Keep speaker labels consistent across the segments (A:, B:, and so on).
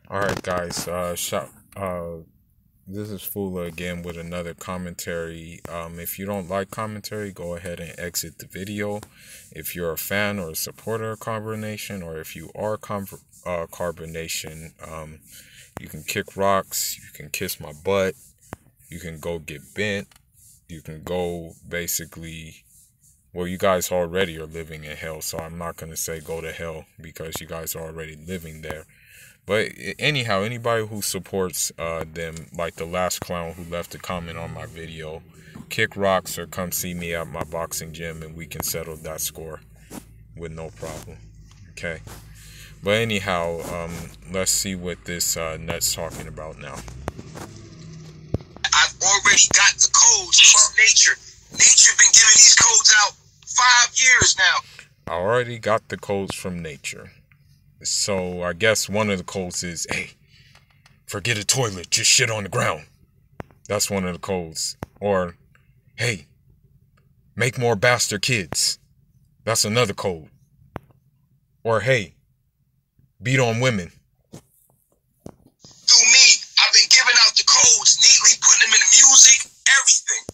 A: All right, guys. This is Fula again with another commentary. If you don't like commentary, go ahead and exit the video. If you're a fan or a supporter of Carbonation, or if you are Carbonation, you can kick rocks. You can kiss my butt. You can go get bent. You can go basically. Well, you guys already are living in hell, so I'm not gonna say go to hell because you guys are already living there. But anyhow, anybody who supports them, like the last clown who left a comment on my video, kick rocks or come see me at my boxing gym and we can settle that score with no problem. Okay. But anyhow, let's see what this nut's talking about now.
B: I've already got the codes from nature. Nature been giving these codes out 5 years now.
A: I already got the codes from nature. So I guess one of the codes is, hey, forget a toilet, just shit on the ground. That's one of the codes. Or, hey, make more bastard kids. That's another code. Or, hey, beat on women.
B: Through me, I've been giving out the codes, neatly putting them in the music, everything.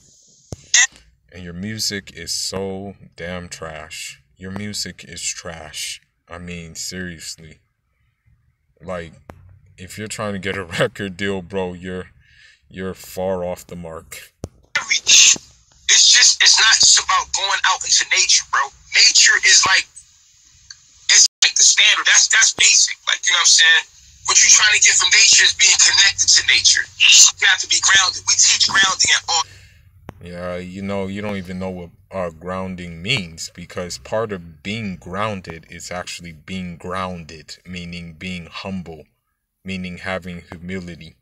A: And your music is so damn trash. Your music is trash. I mean, seriously. Like, if you're trying to get a record deal, bro, you're far off the mark.
B: It's not just about going out into nature, bro. Nature is like, it's like the standard. That's basic. Like, you know what I'm saying? What you're trying to get from nature is being connected to nature. You have to be grounded. We teach grounding at all.
A: Yeah, you don't even know what grounding means, because part of being grounded is actually being grounded, meaning being humble, meaning having humility.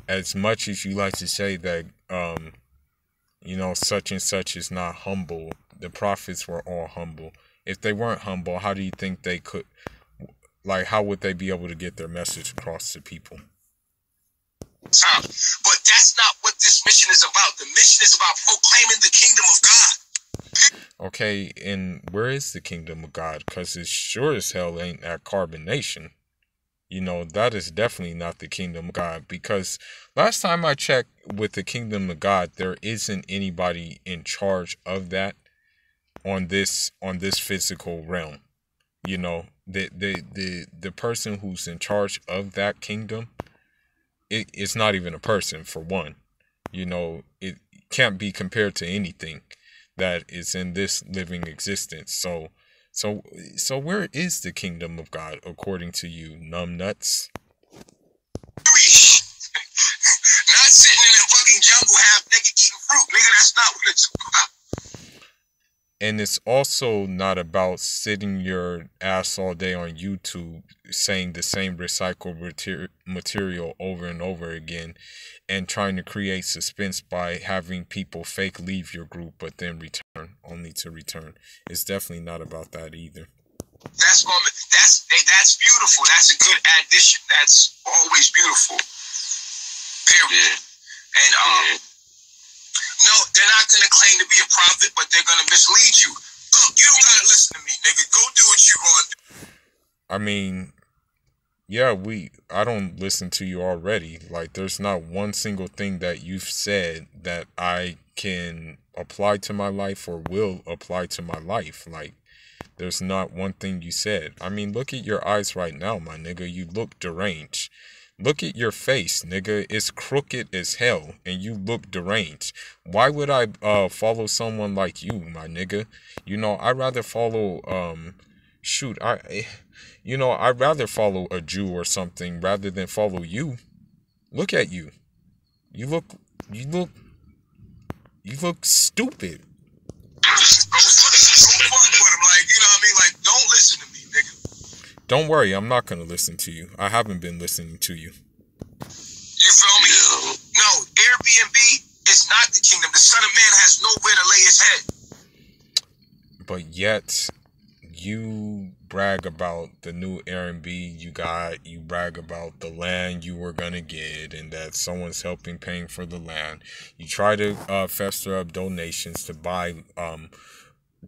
A: As much as you like to say that, such and such is not humble, the prophets were all humble. If they weren't humble, how do you think they could, how would they be able to get their message across to people?
B: But that's not what this mission is about. The mission is about proclaiming the kingdom of God.
A: Okay, and where is the kingdom of God? Because it sure as hell ain't at Carbonation. That is definitely not the kingdom of God, because last time I checked with the kingdom of God, there isn't anybody in charge of that on this physical realm. The person who's in charge of that kingdom, it's not even a person, for one. It can't be compared to anything that is in this living existence. So where is the kingdom of God according to you, numbnuts?
B: Not sitting in the fucking jungle half naked eating fruit, nigga. That's not what it's about.
A: And it's also not about sitting your ass all day on YouTube saying the same recycled material over and over again and trying to create suspense by having people fake leave your group but then return, only to return. It's definitely not about that either.
B: That's beautiful. That's a good addition. That's always beautiful. Period. And no, they're not going to claim to be a prophet, but they're going to mislead you. Look, you don't got to listen to me, nigga. Go do what you want to do.
A: I mean, yeah, I don't listen to you already. Like, there's not one single thing that you've said that I can apply to my life or will apply to my life. Like, there's not one thing you said. I mean, look at your eyes right now, my nigga. You look deranged. Look at your face, nigga. It's crooked as hell, and you look deranged. Why would I follow someone like you, my nigga? I'd rather follow I'd rather follow a Jew or something rather than follow you. Look at you. You look stupid.
B: Don't listen to me, nigga.
A: Don't worry, I'm not gonna listen to you. I haven't been listening to you.
B: You feel me? No, Airbnb is not the kingdom. The Son of Man has nowhere to lay his head.
A: But yet, you brag about the new Airbnb you got. You brag about the land you were gonna get and that someone's paying for the land. You try to fester up donations to buy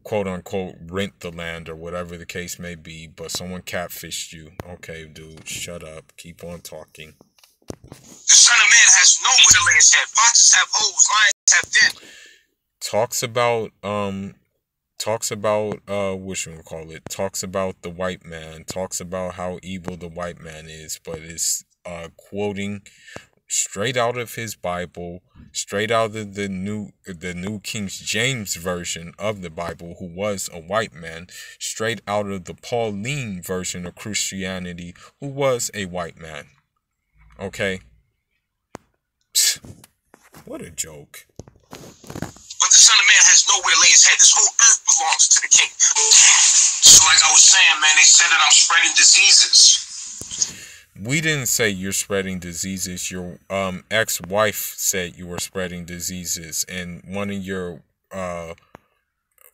A: quote unquote rent the land or whatever the case may be, but someone catfished you. Okay, dude, shut up. Keep on talking.
B: The Son of Man has nowhere to lay his head. Foxes have holes, lions have dens.
A: Talks about the white man, talks about how evil the white man is, but it's quoting straight out of his Bible, straight out of the new King James version of the Bible, who was a white man, straight out of the Pauline version of Christianity, who was a white man. Okay? Psst, what a joke.
B: But the Son of Man has nowhere to lay his head. This whole earth belongs to the king. So like I was saying, man, they said that I'm spreading diseases.
A: We didn't say you're spreading diseases. Your ex-wife said you were spreading diseases, and one of your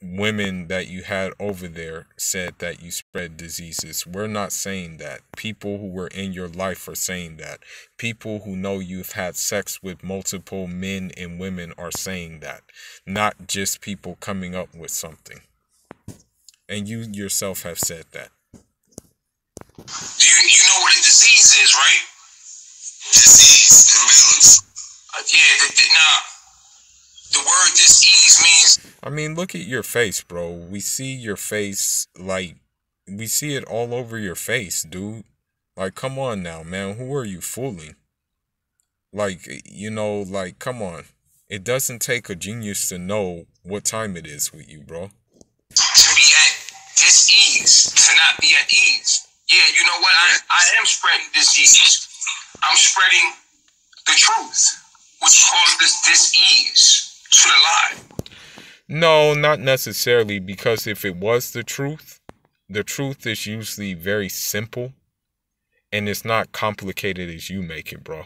A: women that you had over there said that you spread diseases. We're not saying that. People who were in your life are saying that. People who know you've had sex with multiple men and women are saying that. Not just people coming up with something. And you yourself have said that.
B: You know what a disease is, right? Disease, imbalance. The word disease means...
A: I mean, look at your face, bro. We see your face, like, we see it all over your face, dude. Like, come on now, man. Who are you fooling? Like, you know, like, come on. It doesn't take a genius to know what time it is with you, bro.
B: To be at dis-ease, to not be at ease. Yeah, you know what? I am spreading disease. I'm spreading the truth, which causes dis-ease to the lie.
A: No, not necessarily, because if it was the truth is usually very simple, and it's not complicated as you make it, bro.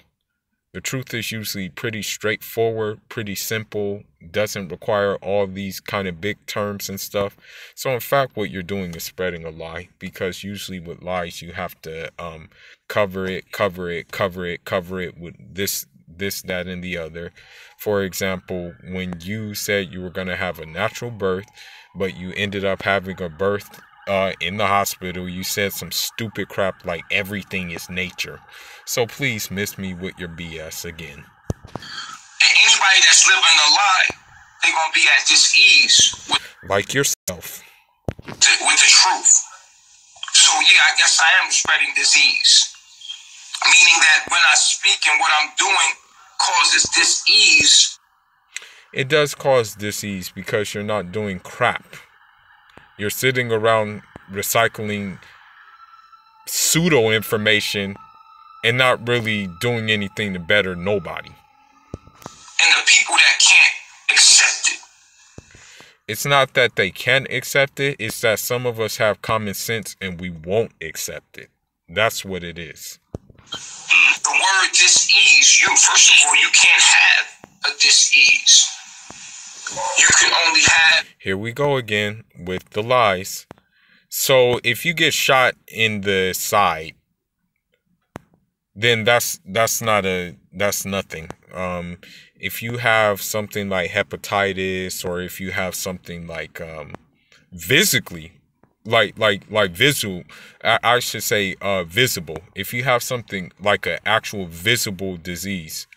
A: The truth is usually pretty straightforward, pretty simple, doesn't require all these kind of big terms and stuff. So in fact, what you're doing is spreading a lie, because usually with lies, you have to cover it with this, that, and the other. For example, when you said you were going to have a natural birth, but you ended up having a birth in the hospital, you said some stupid crap like everything is nature. So please miss me with your BS again.
B: And anybody that's living a lie, they're going to be at dis-ease.
A: Like yourself.
B: With the truth. So yeah, I guess I am spreading disease. Meaning that when I speak and what I'm doing causes dis-ease.
A: It does cause dis-ease because you're not doing crap. You're sitting around recycling pseudo information and not really doing anything to better nobody.
B: And the people that can't accept it.
A: It's not that they can't accept it. It's that some of us have common sense and we won't accept it. That's what it is.
B: The word dis-ease, first of all, you can't have a dis-ease. You can only have...
A: Here we go again with the lies. So if you get shot in the side, then that's nothing. If you have something like hepatitis, or if you have something like physically, like visual, I should say visible. If you have something like an actual visible disease,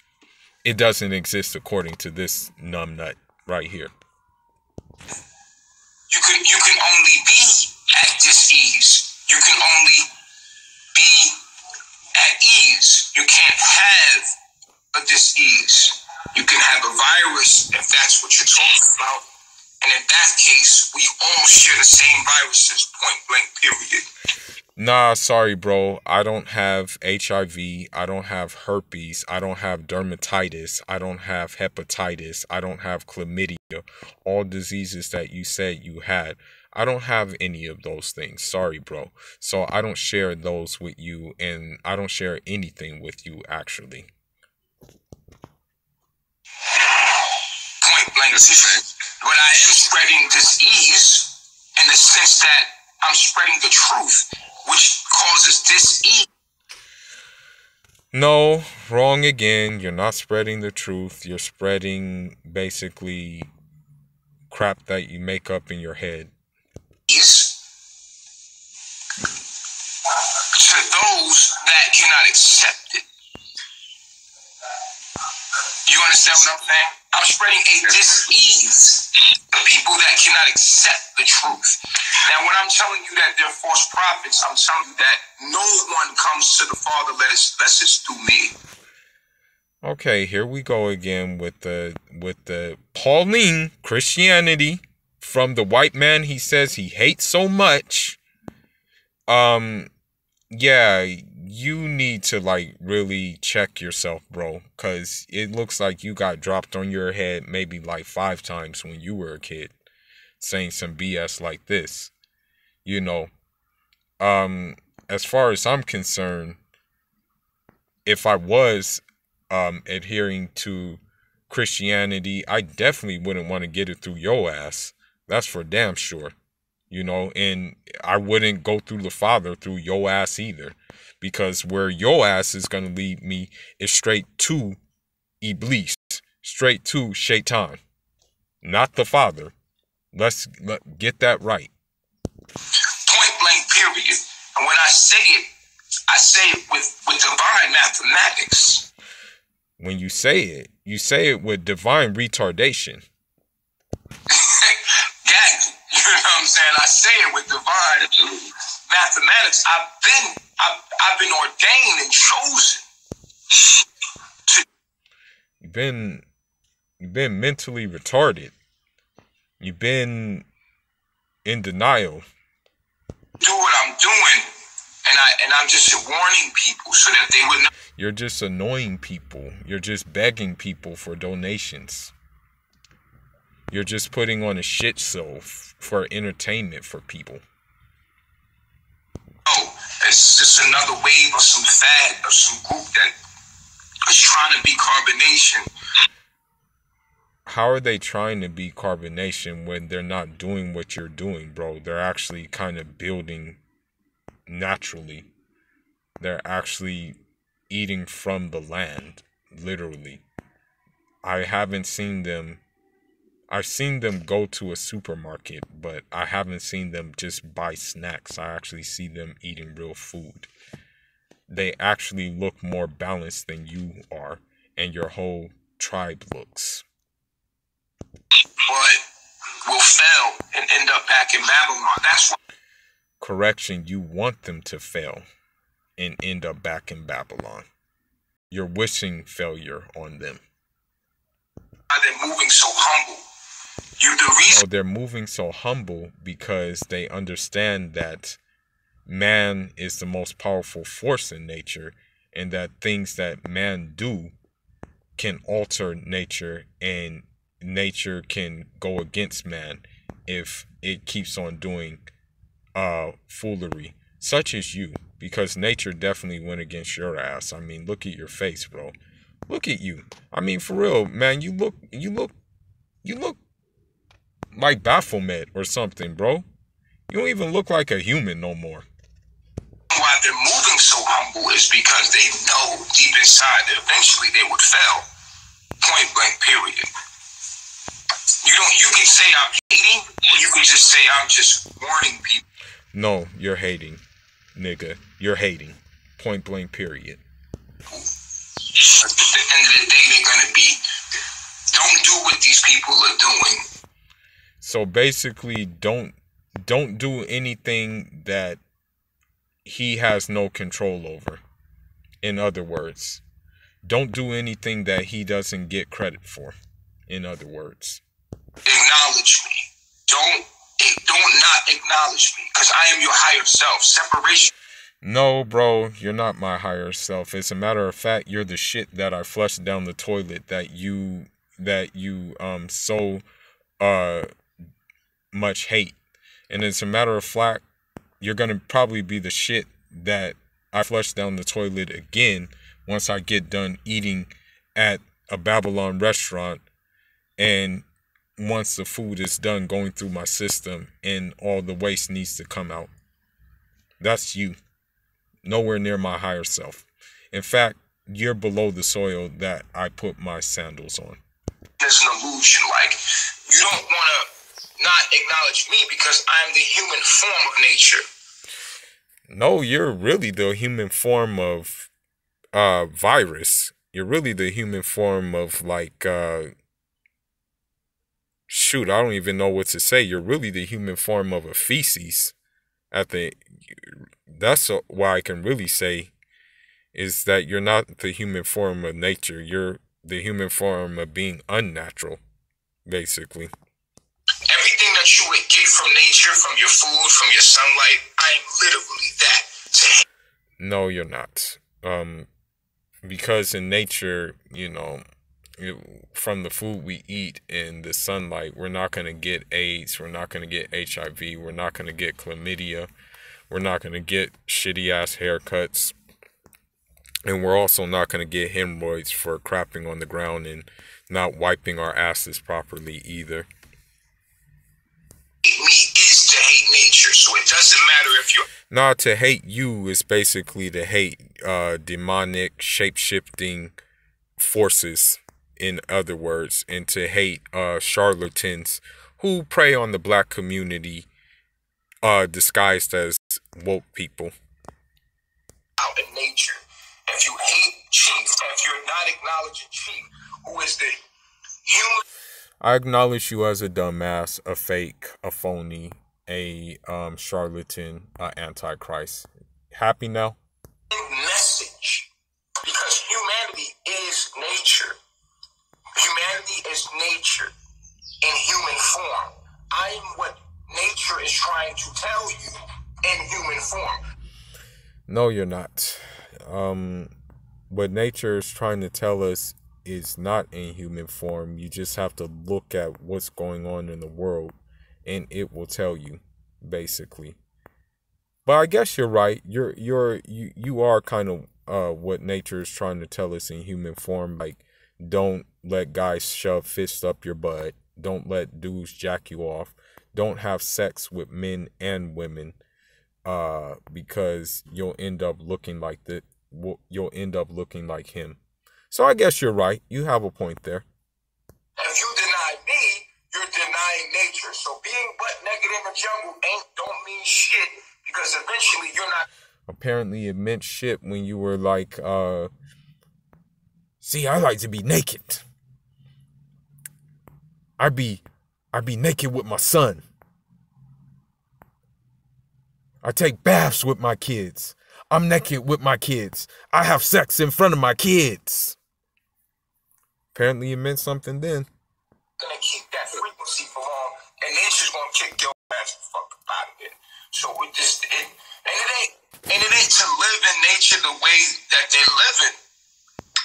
A: it doesn't exist according to this numbnut right here.
B: You can only be at dis-ease. You can only be at ease. You can't have a dis-ease. You can have a virus if that's what you're talking about. And in that case, we all share the same viruses, point blank, period.
A: Nah, sorry, bro. I don't have HIV. I don't have herpes. I don't have dermatitis. I don't have hepatitis. I don't have chlamydia. All diseases that you said you had. I don't have any of those things. Sorry, bro. So I don't share those with you, and I don't share anything with you, actually.
B: Point blank, but I am spreading disease in the sense that I'm spreading the truth, which causes dis-ease.
A: No, wrong again. You're not spreading the truth. You're spreading basically crap that you make up in your head.
B: To those that cannot accept it. You understand what I'm saying? I'm spreading a dis-ease to people that cannot accept the truth. Now, when I'm telling you that they're false prophets, I'm telling you that no one comes to the Father unless it's through me.
A: Okay, here we go again with the Pauline Christianity from the white man he says he hates so much. Yeah, you need to like really check yourself, bro, cuz it looks like you got dropped on your head maybe like 5 times when you were a kid saying some BS like this. You know, as far as I'm concerned, if I was adhering to Christianity, I definitely wouldn't want to get it through your ass. That's for damn sure. You know, and I wouldn't go through the Father through your ass either, because where your ass is going to lead me is straight to Iblis, straight to Shaitan, not the Father. Let's get that right.
B: Point blank, period. And when I say it with divine mathematics.
A: When you say it with divine retardation.
B: You know what I'm saying? I say it with divine mathematics. I've been ordained and chosen.
A: You've been mentally retarded. You've been in denial.
B: Do what I'm doing, and I'm just warning people so that they would know.
A: You're just annoying people. You're just begging people for donations. You're just putting on a shit show for entertainment for people.
B: Oh, it's just another wave of some fad of some group that is trying to be carbonation.
A: How are they trying to be carbonation when they're not doing what you're doing, bro? They're actually kind of building naturally. They're actually eating from the land, literally. I haven't seen them. I've seen them go to a supermarket, but I haven't seen them just buy snacks. I actually see them eating real food. They actually look more balanced than you are, and your whole tribe looks.
B: But will fail and end up back in Babylon. That's what.
A: Correction, you want them to fail and end up back in Babylon. You're wishing failure on them.
B: They're moving so humble. No,
A: they're moving so humble because they understand that man is the most powerful force in nature, and that things that man do can alter nature, and nature can go against man if it keeps on doing foolery, such as you, because nature definitely went against your ass. I mean, look at your face, bro. Look at you. I mean, for real, man, you look like Baphomet or something, bro. You don't even look like a human no more.
B: Why they're moving so humble is because they know deep inside that eventually they would fail. Point blank, period. You can say I'm hating, or you can just say I'm just warning people.
A: No, you're hating, nigga. You're hating. Point blank, period.
B: At the end of the day, they're gonna be. Don't do what these people are doing.
A: So basically, don't do anything that he has no control over. In other words, don't do anything that he doesn't get credit for. In other words,
B: acknowledge me. Don't not acknowledge me, because I am your higher self. Separation.
A: No, bro, you're not my higher self. As a matter of fact, you're the shit that I flushed down the toilet that you so much hate. And as a matter of fact, you're gonna probably be the shit that I flush down the toilet again once I get done eating at a Babylon restaurant, and once the food is done going through my system and all the waste needs to come out. That's you. Nowhere near my higher self. In fact, you're below the soil that I put my sandals on.
B: There's an illusion, like, you don't want to not acknowledge me because I'm the human form of nature.
A: No, you're really the human form of virus. You're really the human form of like shoot, I don't even know what to say. You're really the human form of a feces. That's what I can really say is that you're not the human form of nature. You're the human form of being unnatural, basically.
B: Everything that you would get from nature, from your food, from your sunlight, I'm literally that.
A: No, you're not. Because in nature, from the food we eat and the sunlight, we're not going to get AIDS, we're not going to get HIV, we're not going to get chlamydia, we're not going to get shitty ass haircuts, and we're also not going to get hemorrhoids for crapping on the ground and not wiping our asses properly either.
B: Me is to hate nature, so it doesn't matter if you're...
A: Nah, to hate you is basically to hate demonic, shape-shifting forces, in other words, and to hate charlatans who prey on the black community disguised as woke people.
B: Out in nature. If you hate Chief, if you're not acknowledging Chief, who is the human...
A: I acknowledge you as a dumbass, a fake, a phony, a charlatan, antichrist. Happy now?
B: Message. Because humanity is nature. Humanity is nature in human form. I am what nature is trying to tell you in human form.
A: No, you're not. What nature is trying to tell us is not in human form. You just have to look at what's going on in the world and it will tell you, basically. But I guess you're right. You are kind of what nature is trying to tell us in human form. Like, don't let guys shove fists up your butt. Don't let dudes jack you off. Don't have sex with men and women, because you'll end up looking like you'll end up looking like him. So I guess you're right. You have a point there.
B: If you deny me, you're denying nature. So being butt naked in the jungle don't mean shit, because eventually you're not...
A: Apparently it meant shit when you were like, see, I like to be naked. I be naked with my son. I take baths with my kids. I'm naked with my kids. I have sex in front of my kids. Apparently it meant something then.
B: Gonna keep that frequency for long, and nature's gonna kick your ass the fuck out of it. So it ain't to live in nature the way that they're living.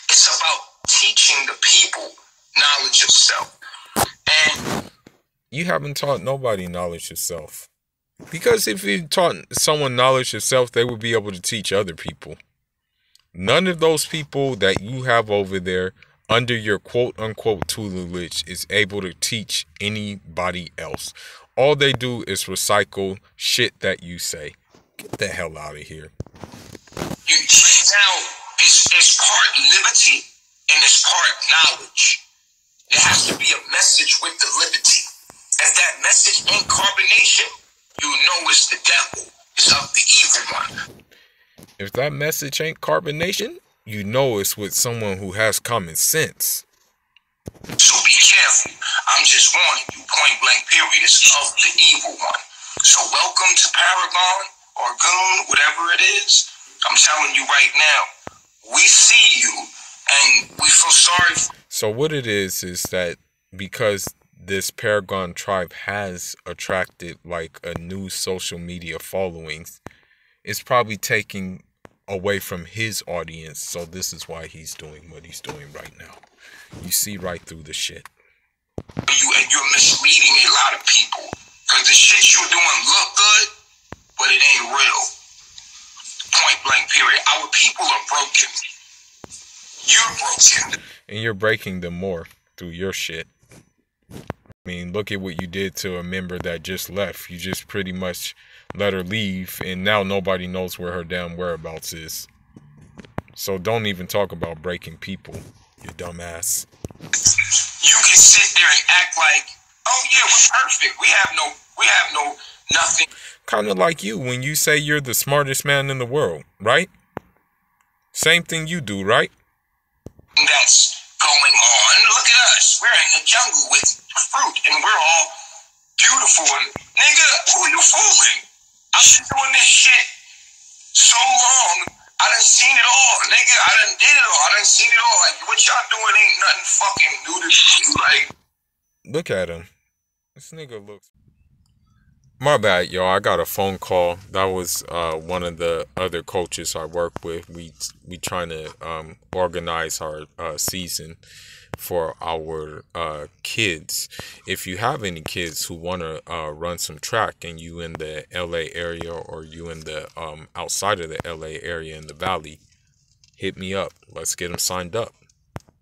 B: It's about teaching the people knowledge of self. And
A: you haven't taught nobody knowledge of self. Because if you taught someone knowledge of self, they would be able to teach other people. None of those people that you have over there under your quote-unquote tutelage is able to teach anybody else. All they do is recycle shit that you say. Get the hell out of here.
B: Right now, it's part liberty and it's part knowledge. There has to be a message with the liberty. If that message ain't carbonation, you know it's the devil. It's of the evil one.
A: If that message ain't carbonation, you know it's with someone who has common sense.
B: So be careful. I'm just warning you, point blank period, it's of the evil one. So welcome to Paragon or Goon, whatever it is. I'm telling you right now, we see you and we feel sorry.
A: So what it is that because this Paragon tribe has attracted like a new social media followings, it's probably taking away from his audience. So this is why he's doing what he's doing right now. You see right through the shit.
B: You're misleading a lot of people because the shit you're doing look good, but it ain't real. Point blank period. Our people are broken. You're broken.
A: And you're breaking them more through your shit. I mean, look at what you did to a member that just left. You just pretty much let her leave, and now nobody knows where her damn whereabouts is. So don't even talk about breaking people, you dumbass.
B: You can sit there and act like, Oh yeah, we're perfect. We have no nothing.
A: Kind of like you when you say you're the smartest man in the world, right? Same thing you do, right?
B: That's going on. Look at us. We're in the jungle with fruit, and we're all beautiful. And nigga, who are you fooling? I've been doing this shit so long. I done seen it all, nigga. I done did it all. I done seen it all. Like, what y'all doing ain't nothing fucking new to you. Like,
A: look at him. This nigga looks. My bad, y'all. I got a phone call. That was one of the other coaches I work with. We trying to organize our season for our kids. If you have any kids who want to run some track and you in the LA area or you in the outside of the LA area in the valley, hit me up. Let's get them signed up.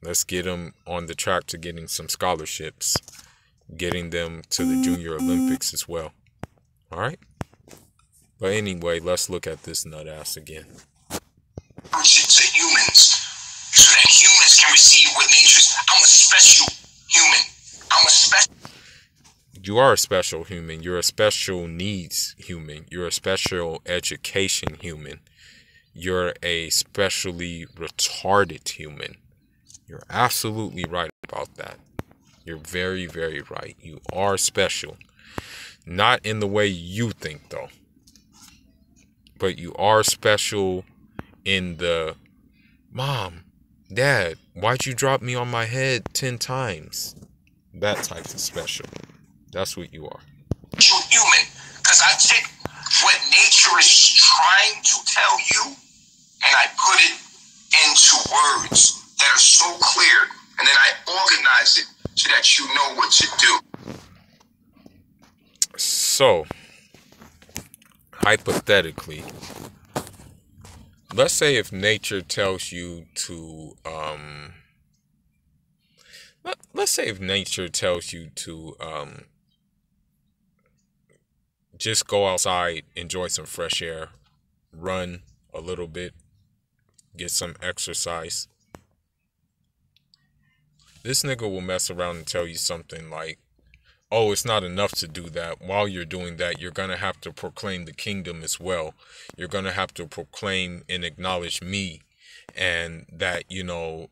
A: Let's get them on the track to getting some scholarships, getting them to the Junior Olympics as well. All right. But anyway, let's look at this nut ass again.
B: To humans, so that humans can receive what nature's. I'm a special human. I'm a special.
A: You are a special human. You're a special needs human. You're a special education human. You're a specially retarded human. You're absolutely right about that. You're very, very right. You are special. Not in the way you think, though. But you are special in the, Mom, Dad, why'd you drop me on my head 10 times? That type of special. That's what you are.
B: Human. Because I take what nature is trying to tell you and I put it into words that are so clear. And then I organize it so that you know what to do.
A: So, hypothetically, let's say if nature tells you to, let's say if nature tells you to, just go outside, enjoy some fresh air, run a little bit, get some exercise. This nigga will mess around and tell you something like, oh, it's not enough to do that. While you're doing that, you're going to have to proclaim the kingdom as well. You're going to have to proclaim and acknowledge me. And that, you know,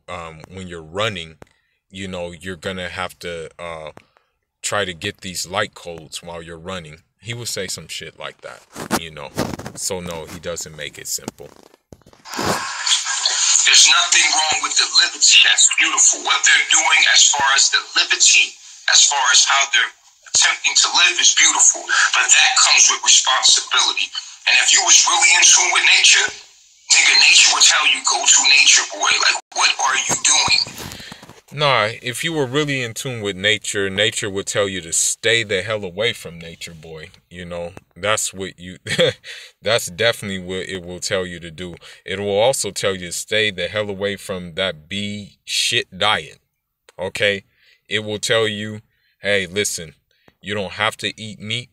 A: when you're running, you know, you're going to have to try to get these light codes while you're running. He would say some shit like that, you know. So, no, he doesn't make it simple.
B: There's nothing wrong with the liberty. That's beautiful. What they're doing as far as the liberty, as far as how they're attempting to live is beautiful, but that comes with responsibility. And if you was really in tune with nature, nigga, nature would tell you, go to nature, boy. Like, what are you doing?
A: Nah, if you were really in tune with nature, nature would tell you to stay the hell away from nature, boy. You know, that's what you, that's definitely what it will tell you to do. It will also tell you to stay the hell away from that bee shit diet. Okay? It will tell you, hey, listen, you don't have to eat meat,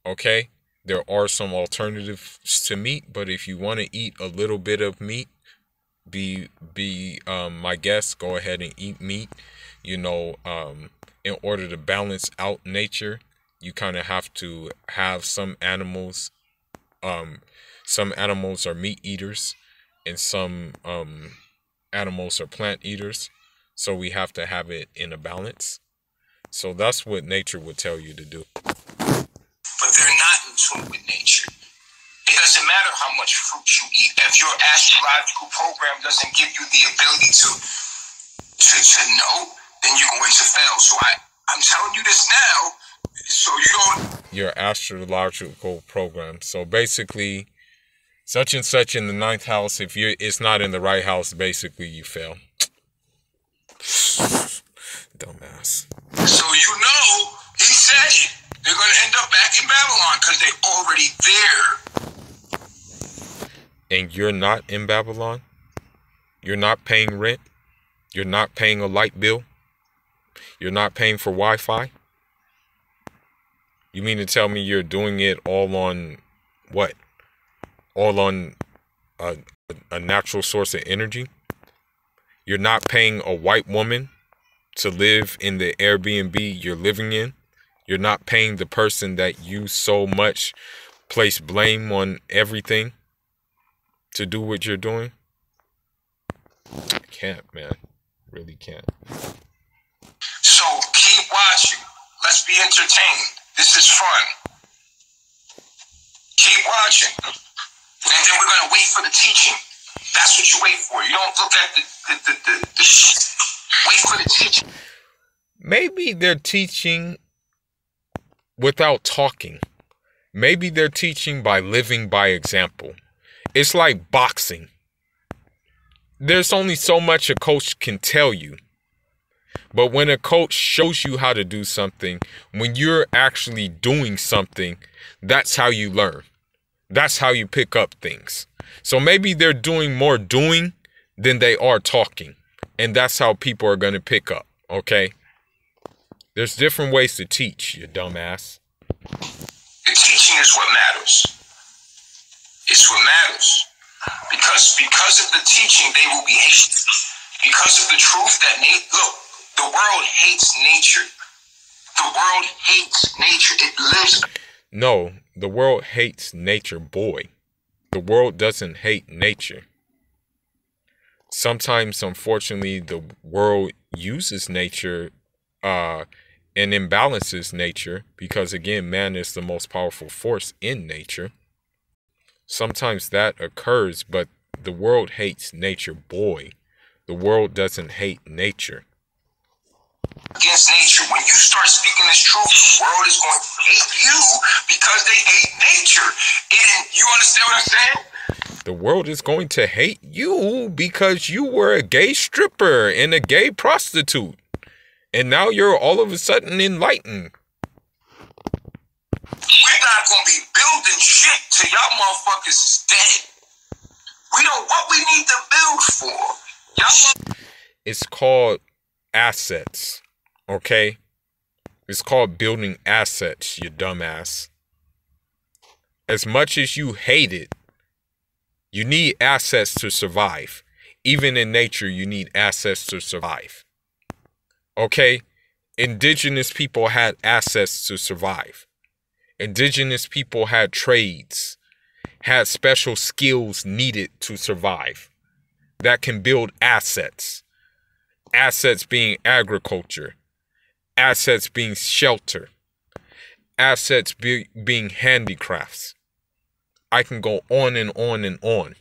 A: okay? There are some alternatives to meat, but if you want to eat a little bit of meat, be my guest, go ahead and eat meat. You know, in order to balance out nature, you kind of have to have some animals are meat eaters and some animals are plant eaters. So we have to have it in a balance. So that's what nature would tell you to do.
B: But they're not in tune with nature. It doesn't matter how much fruit you eat. If your astrological program doesn't give you the ability to know, then you're going to fail. So I'm telling you this now, so you don't.
A: Your astrological program. So basically, such and such in the 9th house. If it's not in the right house, basically you fail. Dumbass.
B: So you know, he said it. They're going to end up back in Babylon because they're already there.
A: And you're not in Babylon? You're not paying rent? You're not paying a light bill? You're not paying for Wi-Fi? You mean to tell me you're doing it all on what? All on a natural source of energy? You're not paying a white woman to live in the Airbnb you're living in? You're not paying the person that you so much place blame on everything to do what you're doing. I can't, man. Really can't.
B: So keep watching. Let's be entertained. This is fun. Keep watching. And then we're going to wait for the teaching. That's what you wait for. You don't look at the wait for the teaching.
A: Maybe they're teaching without talking. Maybe they're teaching by living by example. It's like boxing. There's only so much a coach can tell you. But when a coach shows you how to do something, when you're actually doing something, that's how you learn. That's how you pick up things. So maybe they're doing more doing than they are talking. And that's how people are going to pick up, okay? There's different ways to teach, you dumbass.
B: The teaching is what matters. It's what matters. Because of the teaching, they will be hated. Because of the truth that look, the world hates nature. The world hates nature. It lives.
A: No, the world hates nature, boy. The world doesn't hate nature. Sometimes, unfortunately, the world uses nature and imbalances nature because, again, man is the most powerful force in nature. Sometimes that occurs, but the world hates nature, boy. The world doesn't hate nature.
B: Against nature. When you start speaking this truth, the world is going to hate you because they hate nature. You understand what I'm saying?
A: The world is going to hate you because you were a gay stripper and a gay prostitute. And now you're all of a sudden enlightened.
B: We're not going to be building shit till y'all motherfuckers is dead. We don't what we need to build for.
A: It's called assets, okay? It's called building assets, you dumbass. As much as you hate it, you need assets to survive. Even in nature, you need assets to survive. Okay? Indigenous people had assets to survive. Indigenous people had trades, had special skills needed to survive that can build assets. Assets being agriculture, assets being shelter, assets being handicrafts. I can go on and on and on.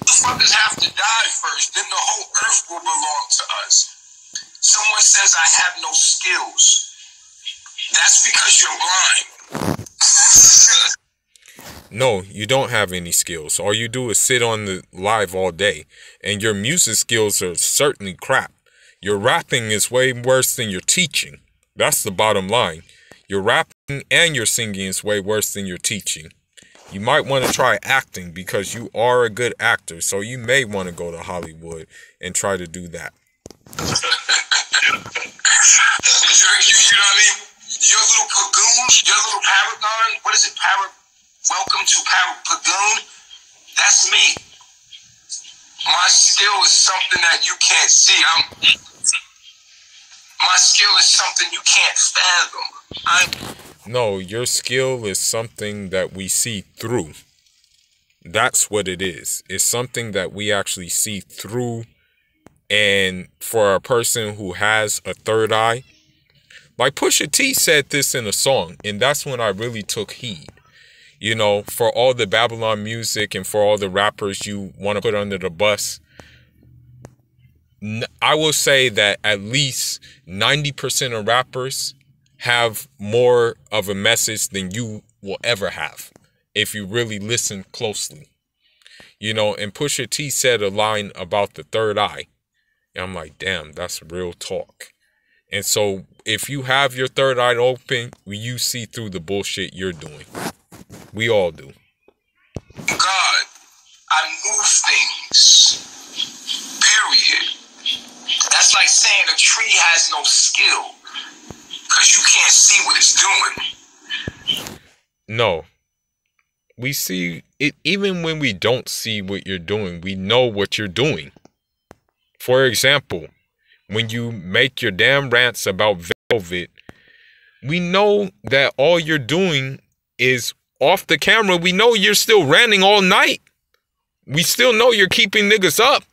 B: Motherfuckers have to die first, then the whole earth will belong to us. Someone says I have no skills. That's because you're blind.
A: No, you don't have any skills. All you do is sit on the live all day. And your music skills are certainly crap. Your rapping is way worse than your teaching. That's the bottom line. Your rapping and your singing is way worse than your teaching. You might want to try acting because you are a good actor. So you may want to go to Hollywood and try to do that.
B: You know what I mean? Your little pagoon, your little paragon, what is it? Welcome to Paragon. That's me. My skill is something that you can't see. My skill is something you can't fathom.
A: No, your skill is something that we see through. That's what it is. It's something that we actually see through. And for a person who has a third eye, like Pusha T said this in a song, and that's when I really took heed. You know, for all the Babylon music and for all the rappers you want to put under the bus, I will say that at least 90% of rappers have more of a message than you will ever have if you really listen closely. You know, and Pusha T said a line about the third eye. And I'm like, damn, that's real talk. And so if you have your third eye open, you see through the bullshit you're doing. We all do.
B: God, I move things. Period. That's like saying a tree has no skill because you can't see what it's doing.
A: No. We see it even when we don't see what you're doing. We know what you're doing. For example, when you make your damn rants about Velvet We know that all you're doing is off the camera. We know you're still ranting all night. We still know you're keeping niggas up.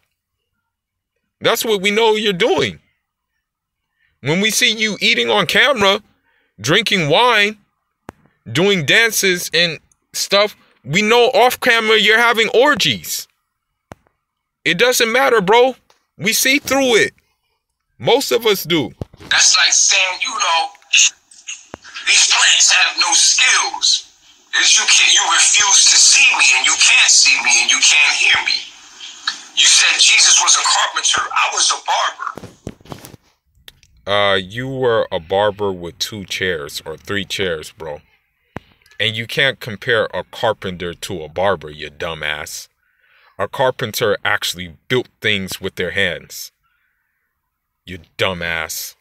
A: That's what we know you're doing. When we see you eating on camera, drinking wine, doing dances and stuff, we know off camera you're having orgies. It doesn't matter, bro. We see through it. Most of us do.
B: That's like saying, these plants have no skills. You refuse to see me, and you can't see me, and you can't hear me. You said Jesus was a carpenter. I was a barber.
A: You were a barber with 2 chairs or 3 chairs, bro. And you can't compare a carpenter to a barber, you dumbass. A carpenter actually built things with their hands. You dumbass.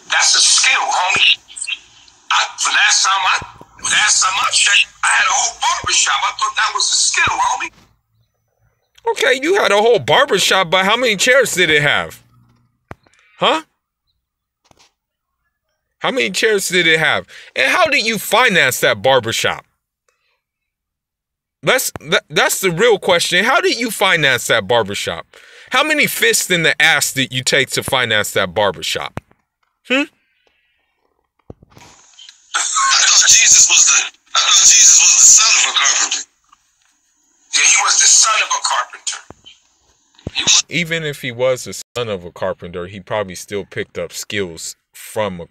B: That's a skill, homie. Last time I checked, I had a whole barbershop. I thought that was a skill, homie.
A: Okay, you had a whole barbershop, but how many chairs did it have? Huh? How many chairs did it have? And how did you finance that barbershop? That's the real question. How did you finance that barbershop? How many fists in the ass did you take to finance that barbershop?
B: I thought Jesus was the son of a carpenter. Yeah, he was the son of a carpenter.
A: Even if he was the son of a carpenter, he probably still picked up skills from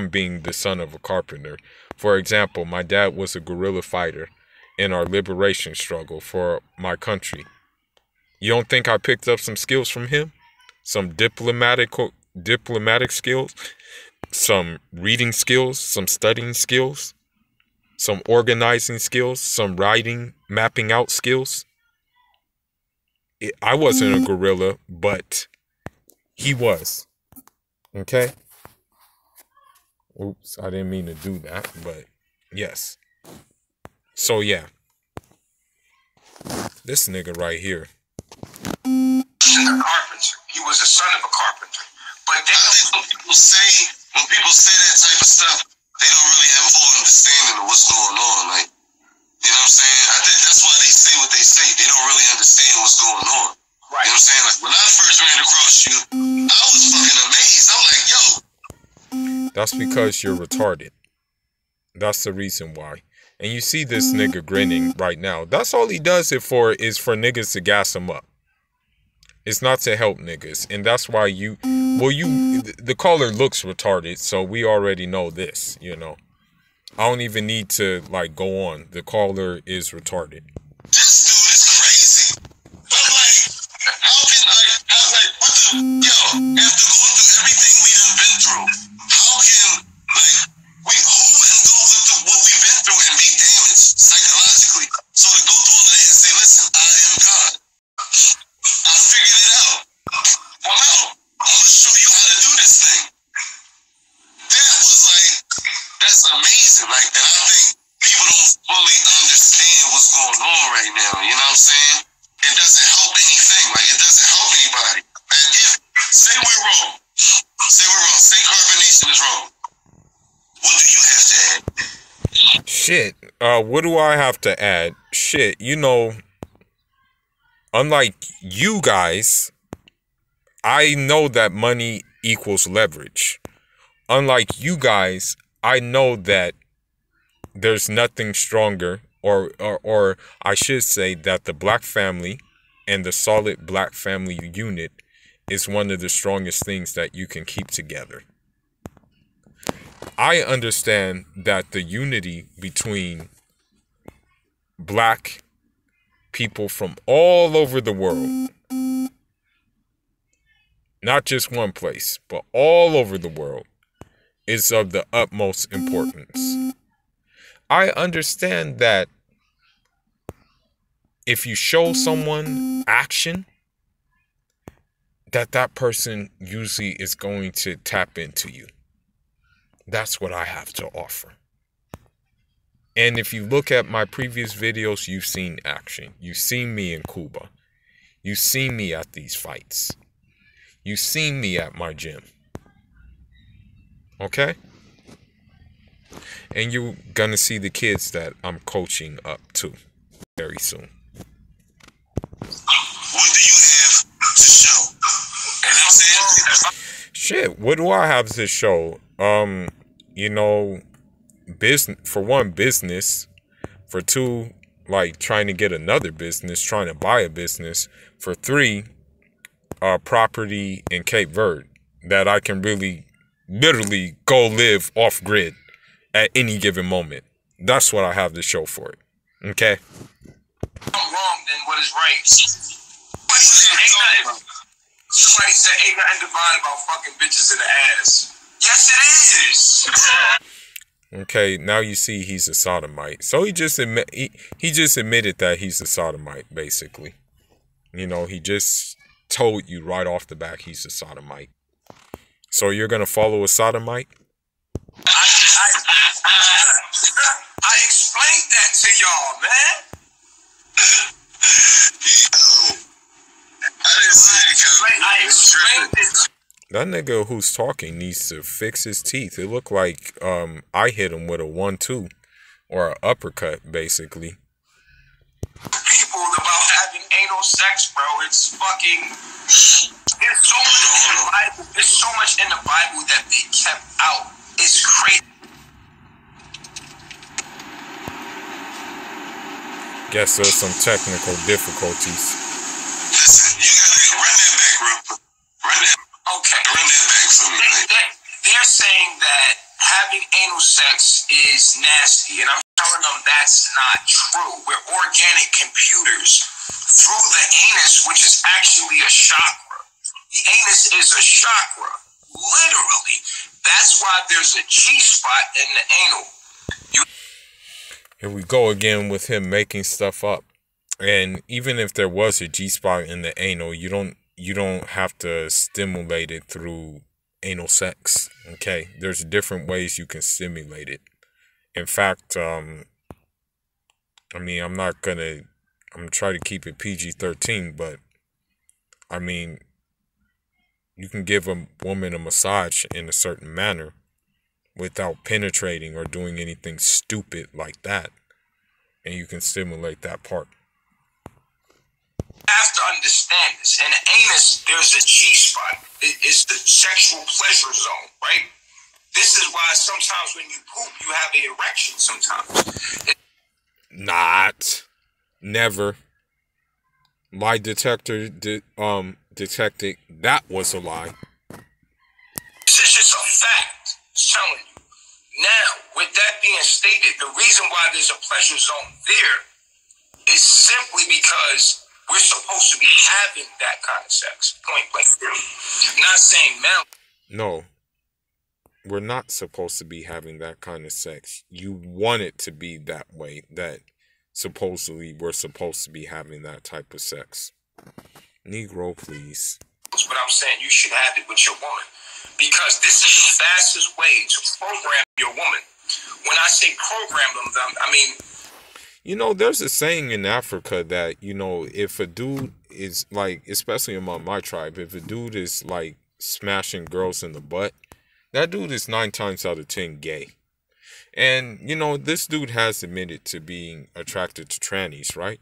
A: being the son of a carpenter. For example, my dad was a guerrilla fighter in our liberation struggle for my country. You don't think I picked up some skills from him? Some diplomatic skills, some reading skills, some studying skills, some organizing skills, some writing, mapping out skills. I wasn't a guerrilla, but he was. Okay? Oops, I didn't mean to do that, but yes. So yeah. This nigga right here.
B: A carpenter. He was the son of a carpenter. But I think when people say that type of stuff, they don't really have a full understanding of what's going on. Like, you know what I'm saying? I think that's why they say what they say. They don't really understand what's going on. Right. You know what I'm saying? Like, when I first ran across you, I was fucking amazed. I'm like, yo.
A: That's because you're retarded. That's the reason why. And you see this nigga grinning right now. That's all he does it for, is for niggas to gas him up. It's not to help niggas. And that's why the caller looks retarded, so we already know this, you know. I don't even need to, like, go on. The caller is retarded.
B: This dude is crazy. I'm like, after going through everything we done been through, how can, who wouldn't go with what we've been through and be damaged psychologically? So to go through all of that and say, listen, I am God. I figured it out. I'm out. I'm going to show you how to do this thing. That was that's amazing. And I think people don't fully understand what's going on right now. You know what I'm saying? It doesn't help anything. It doesn't help anybody. And say we're wrong. Say carbonation is wrong. What do you have to add?
A: Shit. What do I have to add? Shit, you know, unlike you guys, I know that money equals leverage. Unlike you guys, I know that there's nothing stronger, or I should say that the black family and the solid black family unit is one of the strongest things that you can keep together. I understand that the unity between black people from all over the world, not just one place, but all over the world, is of the utmost importance. I understand that if you show someone action, that person usually is going to tap into you. That's what I have to offer. And if you look at my previous videos, you've seen action. You've seen me in Cuba. You've seen me at these fights. You've seen me at my gym. Okay? And you're gonna see the kids that I'm coaching up to very soon.
B: What do you have to show? And I'm saying,
A: Shit, what do I have to show? You know, business for one, business. For two, like trying to get another business, trying to buy a business. For three, property in Cape Verde that I can really, literally go live off grid at any given moment. That's what I have to show for it. Okay?
B: I'm wrong, then what is right? Somebody said ain't nothing divine about fucking bitches in the ass. Yes, it is.
A: Okay, now you see he's a sodomite. So he just admitted that he's a sodomite, basically. You know, he just told you right off the back he's a sodomite. So you're gonna follow a sodomite?
B: I explained that to y'all, man. Yo, I didn't see it coming. I explained it.
A: That nigga who's talking needs to fix his teeth. It looked like I hit him with a 1-2 or an uppercut, basically.
B: People about having anal sex, bro. It's fucking. There's so much in the Bible. There's so much in the Bible that they kept out. It's crazy.
A: Guess there's some technical difficulties.
B: Listen, you gotta run that back real quick. Run that. Okay. Run that back for me. They're saying that having anal sex is nasty, and I'm telling them that's not true. We're organic computers through the anus, which is actually a chakra. The anus is a chakra, literally. That's why there's a G-spot in the anal.
A: Here we go again with him making stuff up. And even if there was a G-spot in the anal, you don't have to stimulate it through anal sex. Okay, there's different ways you can stimulate it. In fact, I mean, I'm gonna try to keep it PG-13, but I mean, you can give a woman a massage in a certain manner without penetrating or doing anything stupid like that, and you can stimulate that part.
B: You have to understand this. In the anus, there's a G-spot. It's the sexual pleasure zone, right? This is why sometimes when you poop, you have an erection sometimes.
A: Never. My detector detected that was a lie.
B: This is just a fact. It's telling you. Now, with that being stated, the reason why there's a pleasure zone there is simply because we're supposed to be having that kind of sex. Point blank. I'm not saying men.
A: No. We're not supposed to be having that kind of sex. You want it to be that way, that supposedly we're supposed to be having that type of sex. Negro, please.
B: But I'm saying you should have it with your woman. Because this is the fastest way to program your woman. When I say program them, I mean...
A: You know, there's a saying in Africa that, you know, if a dude is, like, especially among my tribe, if a dude is, like, smashing girls in the butt, that dude is 9 times out of 10 gay. And, you know, this dude has admitted to being attracted to trannies, right?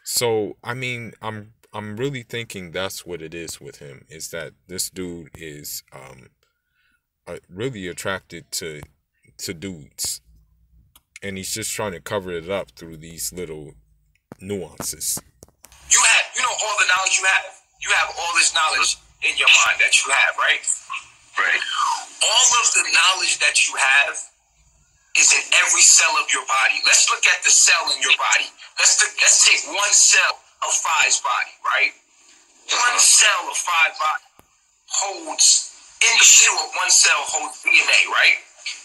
A: So, I mean, I'm really thinking that's what it is with him, is that this dude is really attracted to dudes. And he's just trying to cover it up through these little nuances.
B: You know all the knowledge you have. You have all this knowledge in your mind that you have, right? Right. All of the knowledge that you have is in every cell of your body. Let's look at the cell in your body. Let's take one cell of Phi's body, right? One cell of Phi's body holds, in the middle of one cell holds DNA, right?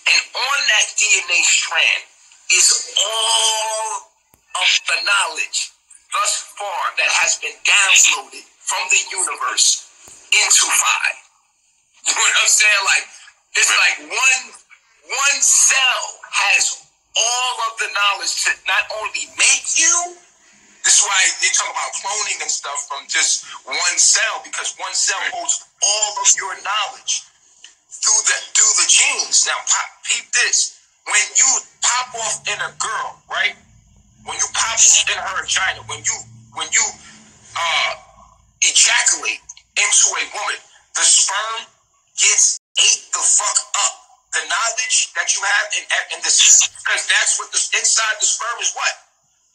B: And on that DNA strand is all of the knowledge thus far that has been downloaded from the universe into Phi. You know what I'm saying? Like, it's like one cell has all of the knowledge to not only make you. This is why they talk about cloning and stuff from just one cell, because one cell holds all of your knowledge. through the genes. Now, peep this. When you pop off in a girl, right? When you pop off in her vagina, when you ejaculate into a woman, the sperm gets ate the fuck up. The knowledge that you have in this, because that's what the inside the sperm is what?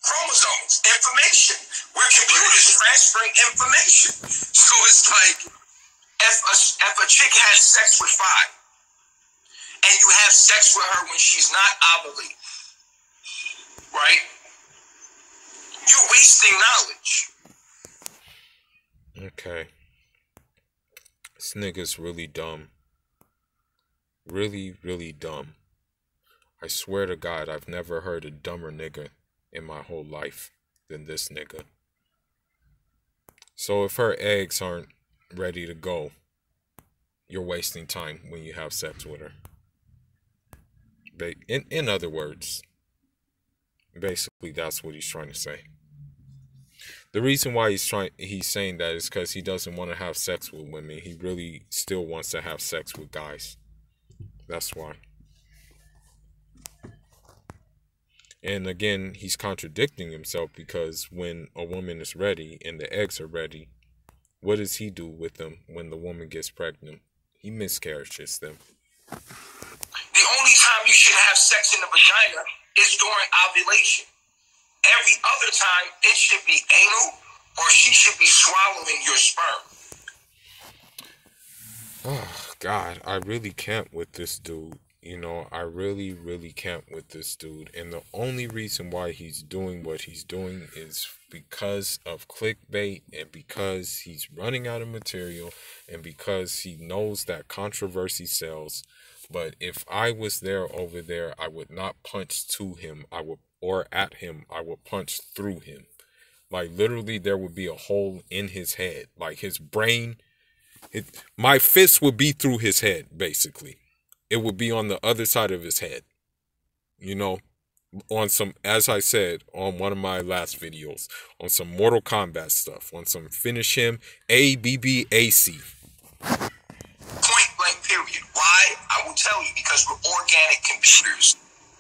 B: Chromosomes, information. We're computers transferring information. So it's like, if a chick has sex with 5, and you have sex with her when she's not ovulating, right? You're wasting knowledge.
A: Okay. This nigga's really dumb. Really, really dumb. I swear to God, I've never heard a dumber nigga in my whole life than this nigga. So if her eggs aren't ready to go, you're wasting time when you have sex with her. In other words, basically that's what he's trying to say. The reason why he's saying that is because he doesn't want to have sex with women. He really still wants to have sex with guys. That's why. And again, he's contradicting himself, because when a woman is ready and the eggs are ready, what does he do with them when the woman gets pregnant? He miscarriages them.
B: The only time you should have sex in the vagina is during ovulation. Every other time, it should be anal, or she should be swallowing your sperm.
A: Oh, God, I really can't with this dude. You know, I really, really can't with this dude. And the only reason why he's doing what he's doing is because of clickbait, and because he's running out of material, and because he knows that controversy sells. But if I was there over there, I would not punch to him. Or at him, I would punch through him. Like, literally, there would be a hole in his head. Like, his brain, my fist would be through his head, basically. It would be on the other side of his head. You know, on some, as I said on one of my last videos, on some Mortal Kombat stuff, on some finish him, ABBAC.
B: Point blank, period. Why? I will tell you, because we're organic computers.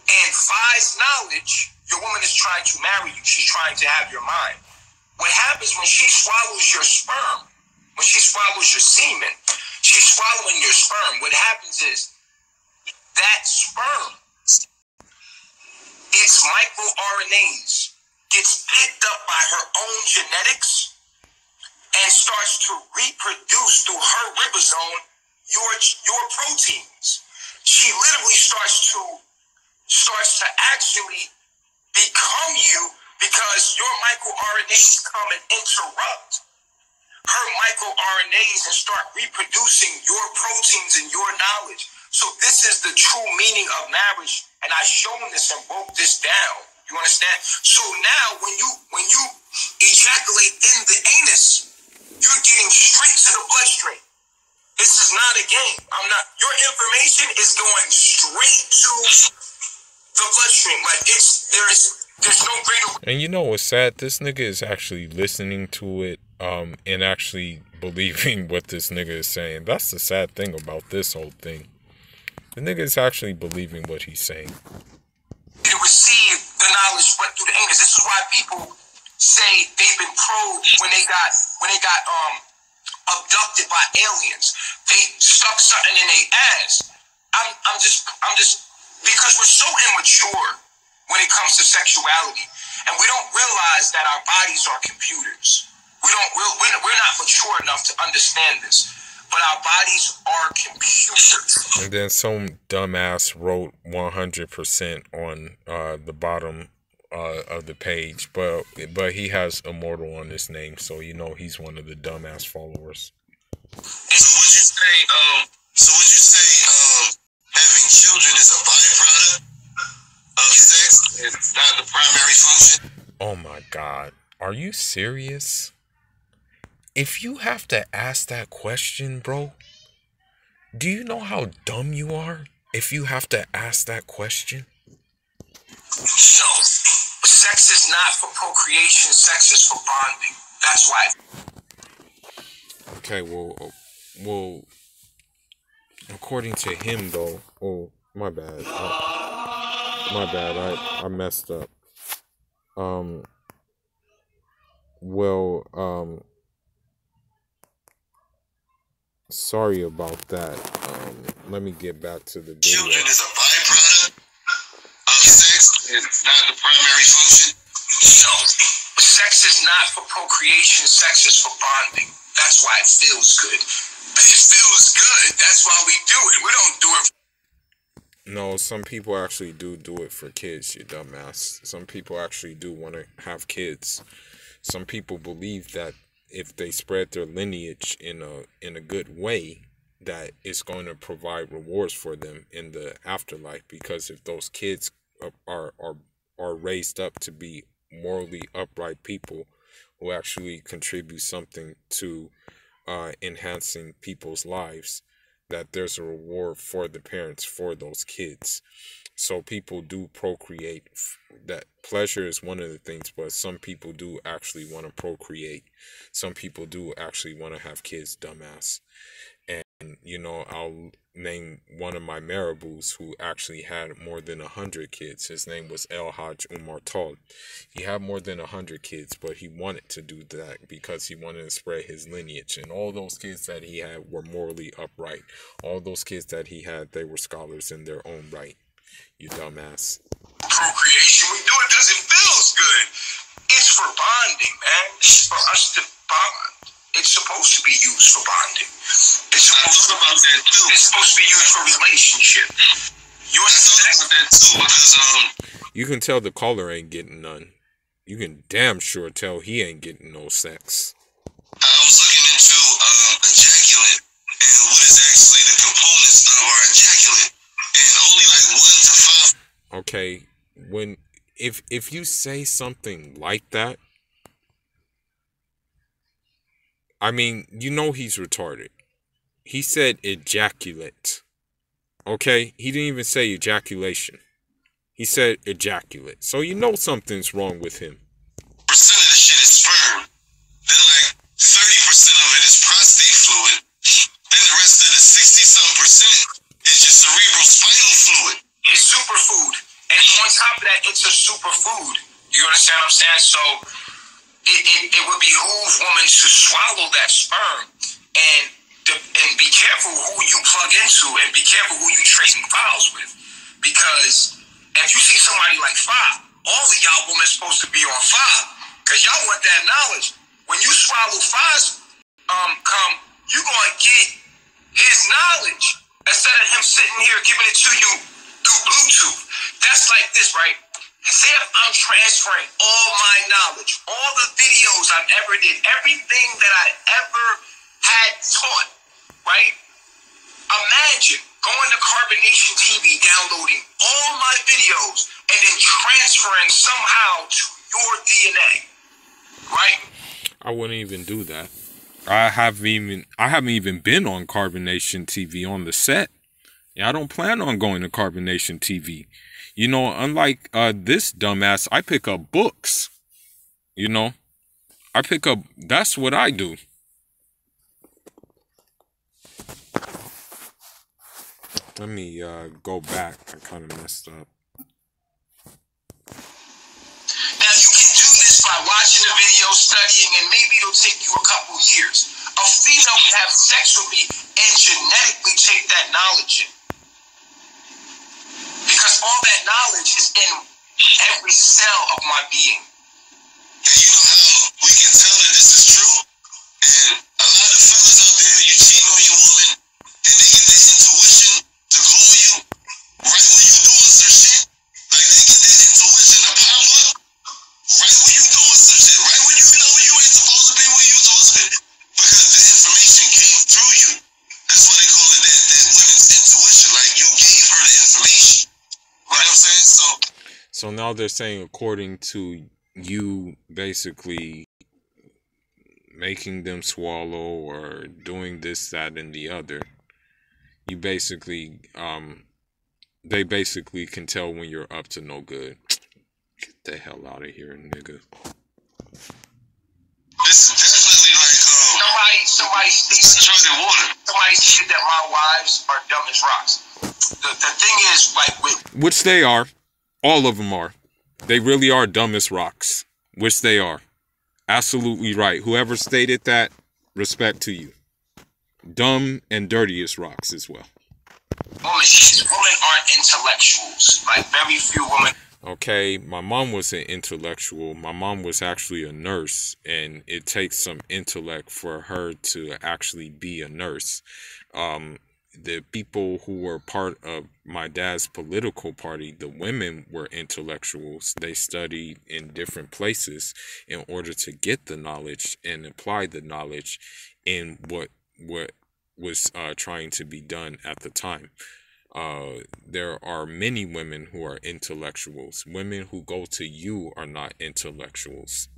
B: And Phi's knowledge, your woman is trying to marry you. She's trying to have your mind. What happens when she swallows your sperm, when she swallows your semen, she's swallowing your sperm. What happens is that sperm, its microRNAs, gets picked up by her own genetics and starts to reproduce through her ribosome your proteins. She literally starts to actually become you, because your microRNAs come and interrupt her microRNAs and start reproducing your proteins and your knowledge. So this is the true meaning of marriage, and I've shown this and broke this down. You understand? So now when you ejaculate in the anus, you're getting straight to the bloodstream. This is not a game. Your information is going straight to the bloodstream. Like, there's no greater.
A: And you know what's sad? This nigga is actually listening to it, and actually believing what this nigga is saying. That's the sad thing about this whole thing. The nigga is actually believing what he's saying.
B: To receive the knowledge but through the anus. This is why people say they've been probed when they got abducted by aliens. They stuck something in their ass. I'm just because we're so immature when it comes to sexuality, and we don't realize that our bodies are computers. We're not mature enough to understand this, but our bodies are computers.
A: And then some dumbass wrote 100% on the bottom of the page, but he has Immortal on his name, so you know he's one of the dumbass followers.
B: So would you say having children is a byproduct of sex? It's not the primary function?
A: Oh my God, are you serious? If you have to ask that question, bro, do you know how dumb you are if you have to ask that question?
B: No. Sex is not for procreation. Sex is for bonding. That's why.
A: Okay, well, according to him, though. Oh, my bad. My bad. I messed up. Well, sorry about that. Let me get back to the video.
B: Children is a byproduct of sex. It's not the primary function. No, sex is not for procreation. Sex is for bonding. That's why it feels good. It feels good. That's why we do it. We don't do it.
A: No, some people actually do it for kids, you dumbass. Some people actually do want to have kids. Some people believe that if they spread their lineage in a good way, that it's going to provide rewards for them in the afterlife. Because if those kids are raised up to be morally upright people who actually contribute something to enhancing people's lives, that there's a reward for the parents for those kids. So people do procreate. That pleasure is one of the things, but some people do actually want to procreate. Some people do actually want to have kids, dumbass. And, you know, I'll name one of my marabouts who actually had more than 100 kids. His name was El Haj Umar Tal. He had more than 100 kids, but he wanted to do that because he wanted to spread his lineage. And all those kids that he had were morally upright. All those kids that he had, they were scholars in their own right. You dumbass.
B: Procreation, we do it because it feels good. It's for bonding, man. It's for us to bond. It's supposed to be used for bonding. It's supposed to about that too. It's supposed to be used for relationship. You understand about that too, because
A: you can tell the caller ain't getting none. You can damn sure tell he ain't getting no sex.
B: I was looking into ejaculate and what is actually the components of our ejaculate, and only like 1 to 5.
A: Okay, if you say something like that, I mean, you know he's retarded. He said ejaculate. Okay? He didn't even say ejaculation. He said ejaculate. So you know something's wrong with him.
B: Percent of the shit is sperm. Then like 30% of it is prostate fluid. Then the rest of the 60-some% is just cerebral spinal fluid. It's superfood. And on top of that, it's a superfood. You understand what I'm saying? So it would behoove women to swallow that sperm and be careful who you plug into and be careful who you trading files with. Because if you see somebody like Five, all of y'all women supposed to be on Five because y'all want that knowledge. When you swallow Five's you gonna get his knowledge instead of him sitting here giving it to you through Bluetooth. That's like this, right? Say if I'm transferring all my knowledge, all the videos I've ever did, everything that I ever had taught, right? Imagine going to Carbonation TV, downloading all my videos, and then transferring somehow to your DNA, right?
A: I wouldn't even do that. I haven't even been on Carbonation TV on the set. Yeah, I don't plan on going to Carbonation TV. You know, unlike this dumbass, I pick up books. You know, that's what I do. Let me go back. I kind of messed up.
B: Now, you can do this by watching the video, studying, and maybe it'll take you a couple years. A female can have sex with me and genetically take that knowledge in. Because all that knowledge is in every cell of my being. And you know how we can tell that this is true? And a lot of fellas out there, you cheat on your woman, and they get their intuition to call you right when you're doing some shit. Like they get their intuition to pop up right when you're doing some shit. Right when you know you ain't supposed to be where you're supposed to be. Because the information came through you. That's why they call it that women's intuition. Like you gave her the information. You know what I'm saying?
A: So now they're saying, according to you basically making them swallow or doing this, that, and the other, you basically, they basically can tell when you're up to no good. Get the hell out of here, nigga. This is definitely like somebody stealing water. Somebody's
B: stated that my wives are dumb as rocks. The thing is, like,
A: which they are. All of them are. They really are dumb as rocks. Which they are. Absolutely right. Whoever stated that, respect to you. Dumb and dirty as rocks as well.
B: Women aren't intellectuals. Like, very few women.
A: Okay, my mom was an intellectual. My mom was actually a nurse, and it takes some intellect for her to actually be a nurse. The people who were part of my dad's political party, the women were intellectuals. They studied in different places in order to get the knowledge and apply the knowledge in what was trying to be done at the time. There are many women who are intellectuals. Women who go to you are not intellectuals.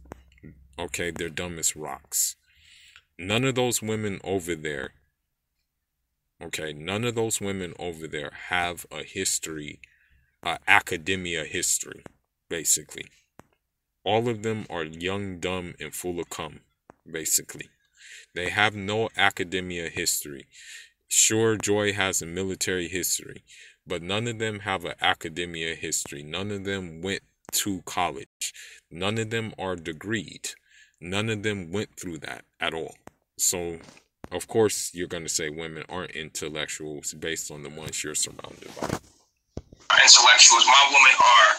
A: Okay, they're dumb as rocks. None of those women over there, none of those women over there have a history, academia history, basically. All of them are young, dumb, and full of cum, basically. They have no academia history. Sure, Joy has a military history, but none of them have an academia history. None of them went to college. None of them are degreed. None of them went through that at all. So, of course, you're going to say women aren't intellectuals based on the ones you're surrounded by.
B: Intellectuals. My women are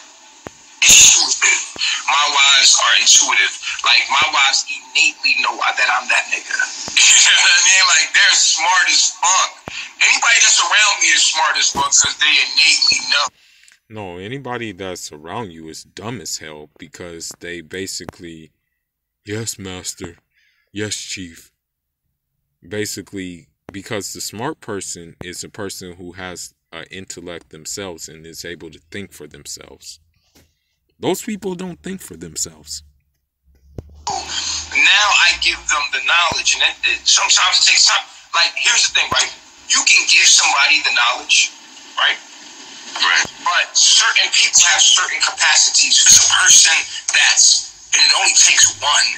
B: intuitive. My wives are intuitive. Like, my wives innately know that I'm that nigga. You know what I mean? Like, they're smart as fuck. Anybody that's around me is smart as fuck because they innately know.
A: No, anybody that's around you is dumb as hell because they basically, yes, master, yes, chief. Basically, because the smart person is a person who has an intellect themselves and is able to think for themselves. Those people don't think for themselves.
B: Now I give them the knowledge, and sometimes it takes time. Like, here's the thing, right? You can give somebody the knowledge, right? Right. But certain people have certain capacities. There's a person and it only takes one.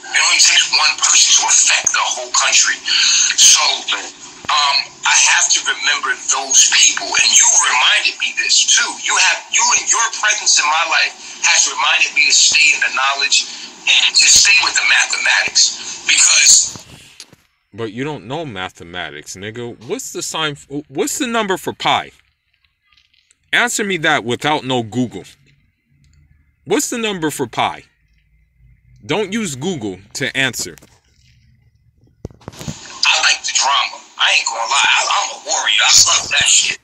B: It only takes one person to affect the whole country. So, I have to remember those people, and you reminded me this too. You and your presence in my life has reminded me to stay in the knowledge and to stay with the mathematics because.
A: But you don't know mathematics, nigga. What's the number for pi? Answer me that without no Google. What's the number for pi? Don't use Google to answer.
B: I like the drama. I ain't gonna lie. I'm a warrior. I love that shit.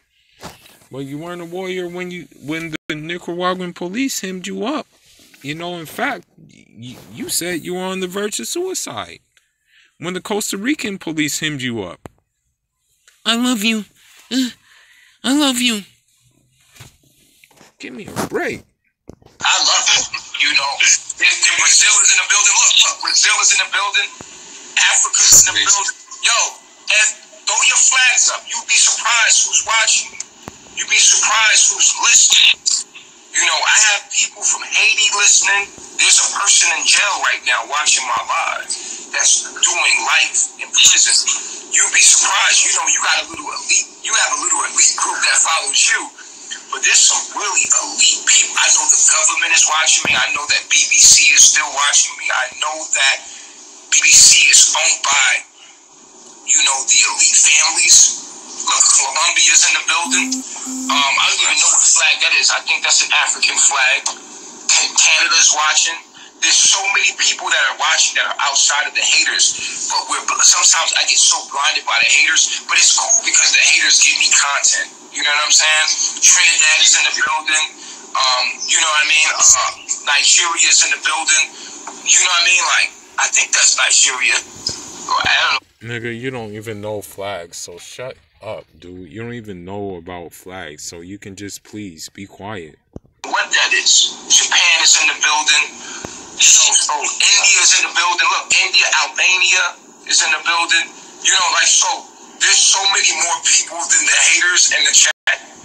A: Well, you weren't a warrior when the Nicaraguan police hemmed you up. You know, in fact, you said you were on the verge of suicide when the Costa Rican police hemmed you up. I love you. I love you. Give me a break.
B: I love it. You know, Brazil is in the building. Look, Brazil is in the building. Africa's in the building. Yo, and throw your flags up. You'd be surprised who's watching. You'd be surprised who's listening. You know, I have people from Haiti listening. There's a person in jail right now watching my live that's doing life in prison. You'd be surprised. You know, you have a little elite group that follows you. But there's some really elite people. I know the government is watching me. I know that BBC is still watching me. I know that BBC is owned by, you know, the elite families. Look, Colombia's in the building. I don't even know what flag that is. I think that's an African flag. Canada's watching. There's so many people that are watching that are outside of the haters. But sometimes I get so blinded by the haters. But it's cool because the haters give me content. You know what I'm saying? Trinidad is in the building. You know what I mean? Nigeria's in the building. You know what I mean? Like, I think that's Nigeria. I don't know.
A: Nigga, you don't even know flags, so shut up, dude. You don't even know about flags, so you can just please be quiet.
B: What that is? Japan is in the building. So India's in the building. Look, Albania is in the building. You know, like, so there's so many more people than the haters in the chat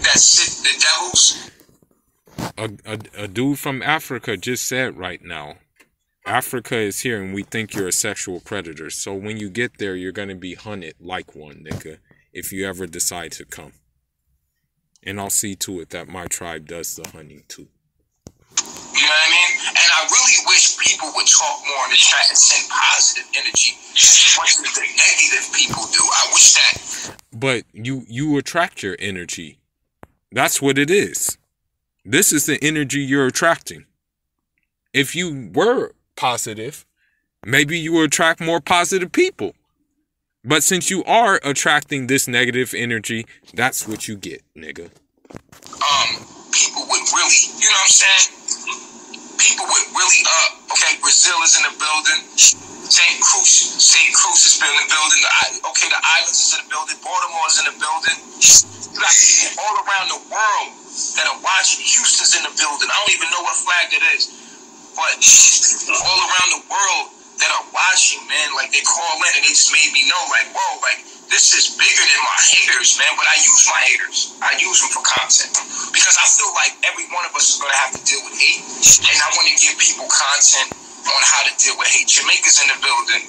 B: that sit the devils.
A: A dude from Africa just said right now, Africa is here and we think you're a sexual predator. So when you get there, you're going to be hunted like one, nigga. if you ever decide to come. And I'll see to it that my tribe does the hunting too.
B: You know what I mean? And I really wish people would talk more on the chat and send positive energy as much as the negative people do. I wish that.
A: But you attract your energy. That's what it is. This is the energy you're attracting. If you were positive, maybe you would attract more positive people. But since you are attracting this negative energy, that's what you get, nigga.
B: People would really, you know what I'm saying? People would really, okay, Brazil is in the building. St. Cruz is in the building. The islands is in the building. Baltimore is in the building. You got people all around the world that are watching. Houston's in the building. I don't even know what flag that is. But people all around the world that are watching, man, like they call in and they just made me know, like, whoa, like this is bigger than my haters, man. But I use my haters. I use them for content because I feel like every one of us is going to have to deal with hate, and I want to give people content on how to deal with hate. Jamaica's in the building.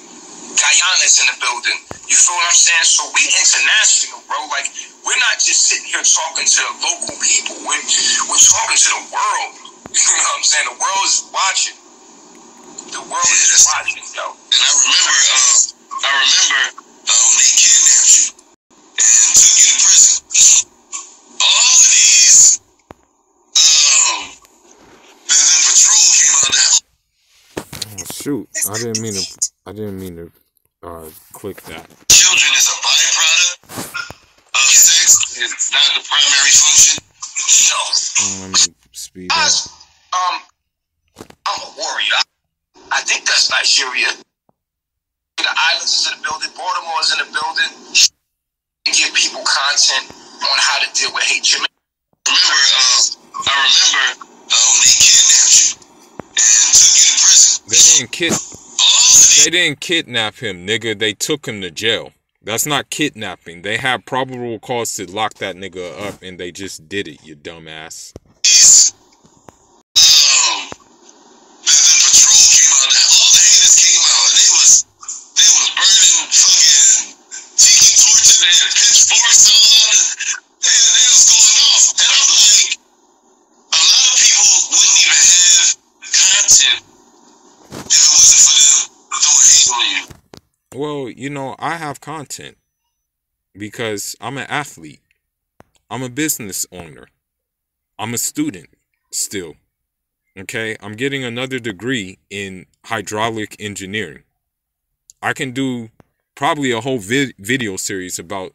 B: Guyana's in the building. You feel what I'm saying? So we international, bro. Like, we're not just sitting here talking to the local people. We're talking to the world. You know what I'm saying? The world is watching. The world is watching, yo.
C: And I remember when they kidnapped you and took you to prison. All of these, the patrol came out now.
A: Oh, shoot, I didn't mean to click that.
C: Children is a byproduct of sex. It's not the primary function.
A: Let me speed up.
B: I'm a warrior. I think that's Nigeria. The islands is in the building. Baltimore is in the building. Give people content on how to deal with hate.
C: I remember when they kidnapped you and took you to prison.
A: They didn't kidnap him, nigga. They took him to jail. That's not kidnapping. They had probable cause to lock that nigga up, and they just did it, you dumbass.
C: The patrol came out now. All the haters came out, and they was burning fucking tiki torches. They had pitchforks on. They was going off, and I'm like, a lot of people wouldn't even have content if it wasn't for them throwing hate on you.
A: Well, you know, I have content because I'm an athlete. I'm a business owner. I'm a student still. Okay, I'm getting another degree in hydraulic engineering. I can do probably a whole video series about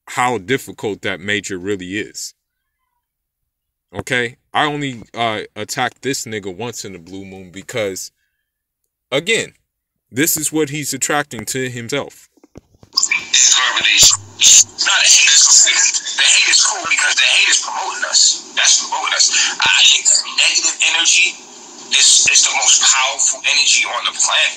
A: how difficult that major really is. Okay, I only attacked this nigga once in the blue moon because, again, this is what he's attracting to himself.
C: Carbonation.
B: Not a hate is cool. The hate is cool because the hate is promoting us. That's promoting us. I think that negative energy is the most powerful energy on the planet.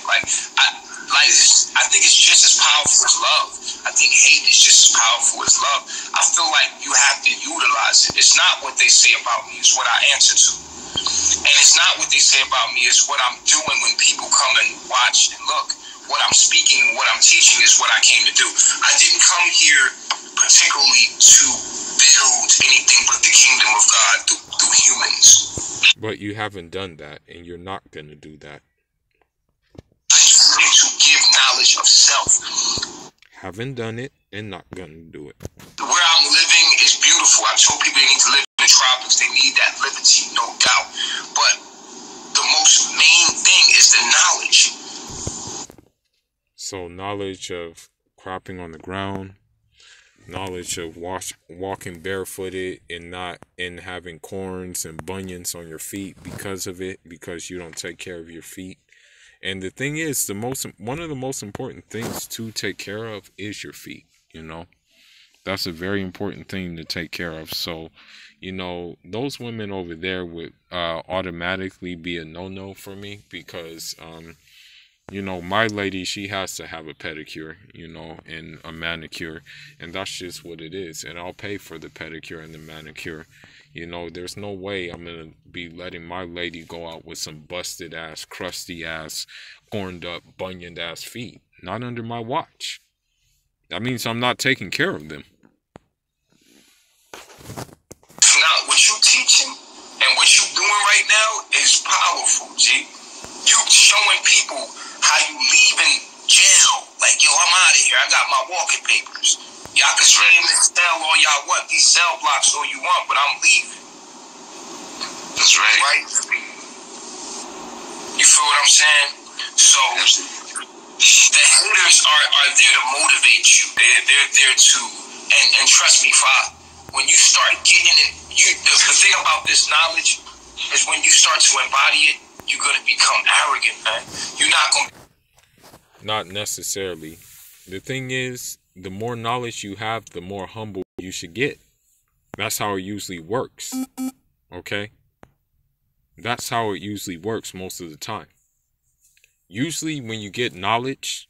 B: I think it's just as powerful as love. I think hate is just as powerful as love. I feel like you have to utilize it. It's not what they say about me, it's what I answer to. And it's not what they say about me, it's what I'm doing when people come and watch and look. What I'm speaking and what I'm teaching is what I came to do. I didn't come here particularly to build anything but the kingdom of God through humans.
A: But you haven't done that, and you're not going to do that.
B: I came to give knowledge of self.
A: Haven't done it, and not going to do it.
B: Where I'm living is beautiful. I told people they need to live in the tropics. They need that liberty, no doubt. But the most main thing is the knowledge.
A: So knowledge of cropping on the ground, knowledge of walking barefooted and having corns and bunions on your feet because of it, because you don't take care of your feet. And the thing is, one of the most important things to take care of is your feet. You know, that's a very important thing to take care of. So, you know, those women over there would automatically be a no-no for me because you know, my lady, she has to have a pedicure, you know, and a manicure, and that's just what it is. And I'll pay for the pedicure and the manicure. You know, there's no way I'm going to be letting my lady go out with some busted ass, crusty ass, corned up, bunioned ass feet. Not under my watch. That means I'm not taking care of them.
B: Now, what you teaching and what you doing right now is powerful, G. You showing people how you leaving jail. Like, yo, I'm out of here. I got my walking papers. Y'all can stay in this cell all y'all want, these cell blocks all you want, but I'm leaving.
C: That's right.
B: Right? You feel what I'm saying? So, the haters are there to motivate you. They're there to, and trust me, when you start getting it, the thing about this knowledge is when you start to embody it, you're going to become arrogant, man. You're not going to.
A: Not necessarily. The thing is, the more knowledge you have, the more humble you should get. That's how it usually works. Okay? That's how it usually works most of the time. Usually when you get knowledge,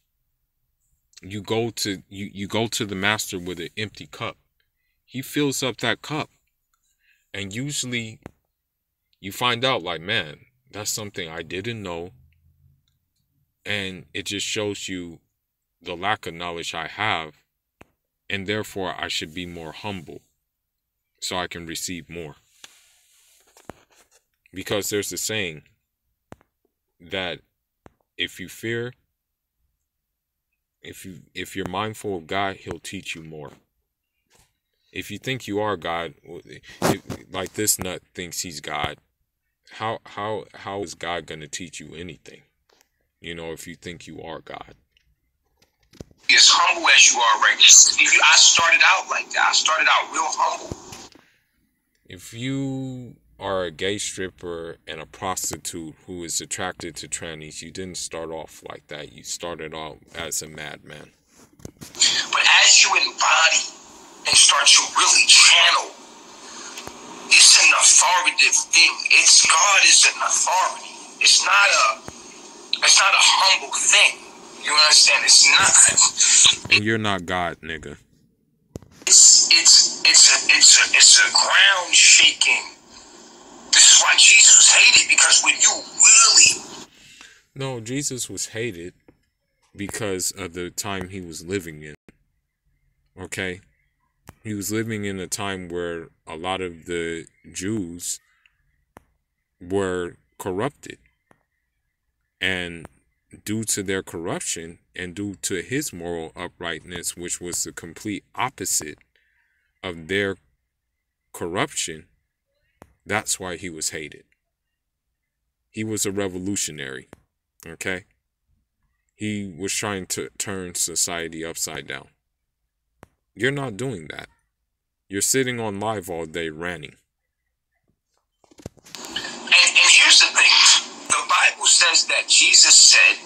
A: you go to the master with an empty cup. He fills up that cup. And usually you find out like, man, that's something I didn't know. And it just shows you the lack of knowledge I have. And therefore I should be more humble so I can receive more. Because there's a saying that if you fear, if you're mindful of God, he'll teach you more. If you think you are God, like this nut thinks he's God, how is God going to teach you anything? You know, if you think you are God.
B: As humble as you are right now. I started out like that. I started out real humble.
A: If you are a gay stripper and a prostitute who is attracted to trannies, you didn't start off like that. You started off as a madman.
B: But as you embody and start to really channel, it's an authoritative thing. God is an authority. It's not a humble thing. You understand? It's not.
A: And you're not God, nigga.
B: It's a ground shaking. This is why Jesus was hated, because when you really...
A: No, Jesus was hated because of the time he was living in. Okay? He was living in a time where a lot of the Jews were corrupted. And due to their corruption and due to his moral uprightness, which was the complete opposite of their corruption, that's why he was hated. He was a revolutionary, okay? He was trying to turn society upside down. You're not doing that. You're sitting on live all day ranting.
B: And here's the thing. The Bible says that Jesus said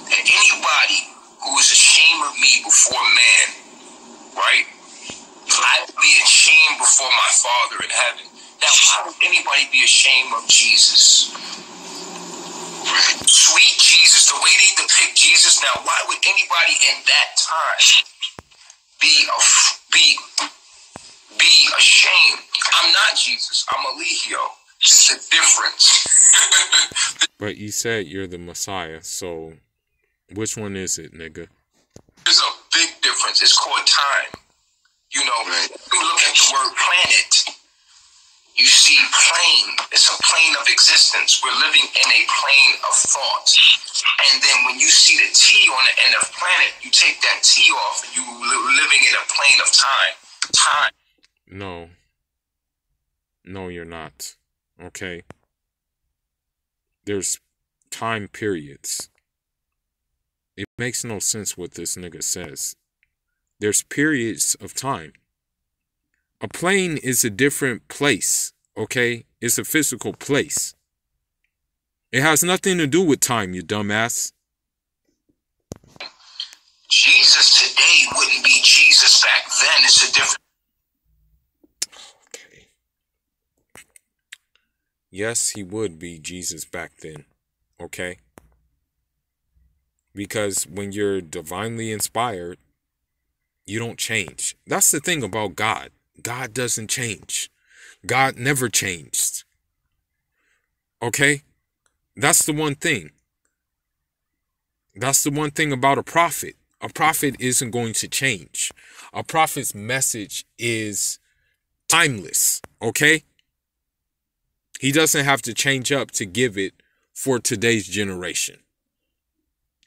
B: that anybody who is ashamed of me before man, right? I will be ashamed before my Father in heaven. Now, why would anybody be ashamed of Jesus? Sweet Jesus, the way they depict Jesus now, why would anybody in that time be ashamed? I'm not Jesus. I'm eligiho. There's a difference.
A: But you said you're the Messiah, so which one is it, nigga?
B: There's a big difference. It's called time. You know, you look at the word planet, you see plane. It's a plane of existence. We're living in a plane of thought. And then when you see the T on the end of planet, you take that T off and you're living in a plane of time. Time.
A: No. No, you're not. Okay? There's time periods. It makes no sense what this nigga says. There's periods of time. A plane is a different place, okay? It's a physical place. It has nothing to do with time, you dumbass.
B: Jesus today wouldn't be Jesus back then. It's a different...
A: Okay. Yes, he would be Jesus back then, okay? Because when you're divinely inspired, you don't change. That's the thing about God. God doesn't change. God never changed. Okay? That's the one thing. That's the one thing about a prophet. A prophet isn't going to change. A prophet's message is timeless, okay? He doesn't have to change up to give it for today's generation.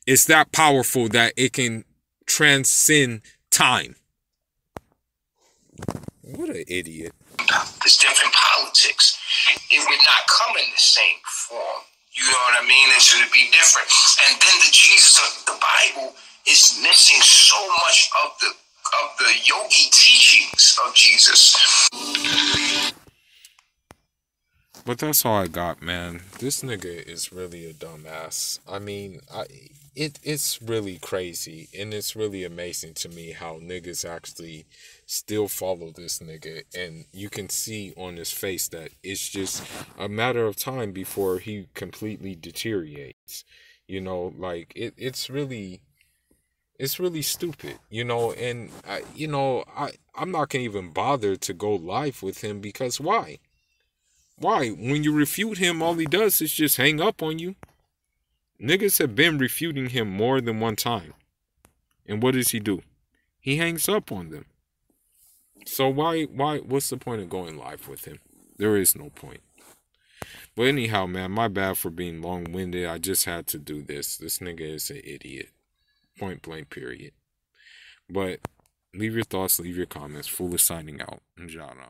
A: It's that powerful that it can transcend time. What an idiot.
B: There's different politics. It would not come in the same form. You know what I mean? And so it'd be different. And then the Jesus of the Bible is missing so much of the yogi teachings of Jesus.
A: But that's all I got, man. This nigga is really a dumbass. I mean, it's really crazy, and it's really amazing to me how niggas actually still follow this nigga, and you can see on his face that it's just a matter of time before he completely deteriorates. You know, like it's really stupid, you know, and I'm not gonna even bother to go live with him because why? Why? When you refute him, all he does is just hang up on you. Niggas have been refuting him more than one time. And what does he do? He hangs up on them. So why, what's the point of going live with him? There is no point. But anyhow, man, my bad for being long-winded. I just had to do this. This nigga is an idiot. Point blank, period. But leave your thoughts, leave your comments. Foolish signing out. Njara.